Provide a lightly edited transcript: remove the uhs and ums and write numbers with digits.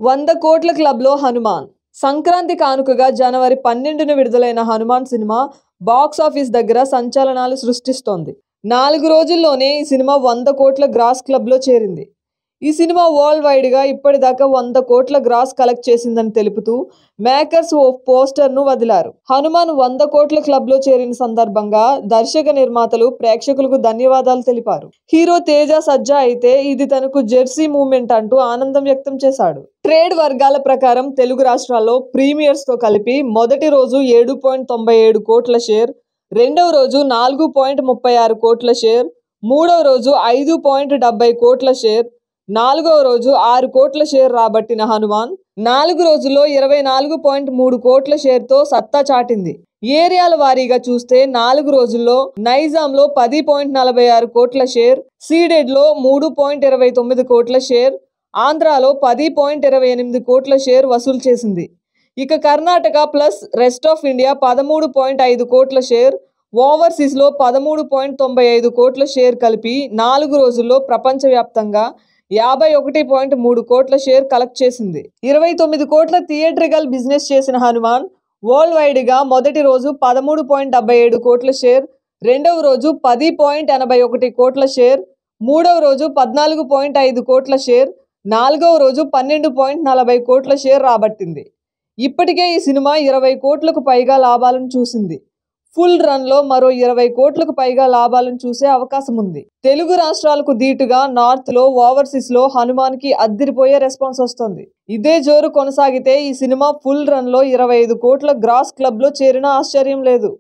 100 కోట్ల క్లబ్లో హనుమాన్. సంక్రాంతి కానుకగా జనవరి 12న విడుదలైన హనుమాన్ సినిమా బాక్స్ ఆఫీస్ దగ్గర సంచలనాలు సృష్టిస్తోంది. 4 రోజుల్లోనే ఈ సినిమా 100 కోట్ల గ్రాస్ క్లబ్లో చేరింది. ఈ సినిమా వరల్డ్ వైడ్గా ఇప్పటిదాకా 100 కోట్ల గ్రాస్ కలెక్ట్ చేసిందని తెలుపుతూ మేకర్స్ ఓ పోస్టర్ను వదిలారు. హనుమాన్ 100 కోట్ల క్లబ్లో చేరిన సందర్భంగా దర్శక నిర్మాతలు ప్రేక్షకులకు ధన్యవాదాలు తెలిపారు. హీరో తేజ సజ్జా అయితే ఇది తనకు జెర్సీ మూమెంట్ అంటూ ఆనందం వ్యక్తం చేశాడు. ట్రేడ్ వర్గాల ప్రకారం తెలుగు రాష్ట్రాల్లో ప్రీమియర్స్తో కలిపి మొదటి రోజు 7.97 కోట్ల షేర్, రెండవ రోజు 4.36 కోట్ల షేర్, మూడవ రోజు 5.70 కోట్ల షేర్, నాలుగవ రోజు 6 కోట్ల షేర్ రాబట్టిన హనుమాన్ 4 రోజుల్లో 24.3 కోట్ల షేర్తో సత్తా చాటింది. ఏరియాల వారీగా చూస్తే 4 రోజుల్లో నైజాంలో 10.46 కోట్ల షేర్, సీడెడ్లో 3.29 కోట్ల షేర్, ఆంధ్రాలో 10.28 కోట్ల షేర్ వసూలు చేసింది. ఇక Karnataka plus rest of India 13.5 కోట్ల షేర్, ఓవర్సీస్లో 13.95 కోట్ల షేర్ కలిపి 4 రోజుల్లో ప్రపంచవ్యాప్తంగా 51.3 కోట్ల షేర్ కలెక్ట్ చేసింది. 29 కోట్ల థియేట్రికల్ బిజినెస్ చేసిన హనుమాన్ వరల్డ్ వైడ్గా మొదటి రోజు 13.77 కోట్ల షేర్, రెండవ రోజు 10.81 కోట్ల షేర్, మూడవ రోజు 14.5 కోట్ల షేర్, నాలుగవ రోజు 12.40 కోట్ల షేర్ రాబట్టింది. ఇప్పటికే ఈ సినిమా 20 కోట్లకు పైగా లాభాలను చూసింది. ఫుల్ రన్లో మరో 20 కోట్లకు పైగా లాభాలను చూసే అవకాశం ఉంది. తెలుగు రాష్ట్రాలకు ధీటుగా నార్త్లో, ఓవర్సీస్లో హనుమాన్కి అద్దిరిపోయే రెస్పాన్స్ వస్తోంది. ఇదే జోరు కొనసాగితే ఈ సినిమా ఫుల్ రన్లో 25 కోట్ల గ్రాస్ క్లబ్లో చేరినా ఆశ్చర్యం లేదు.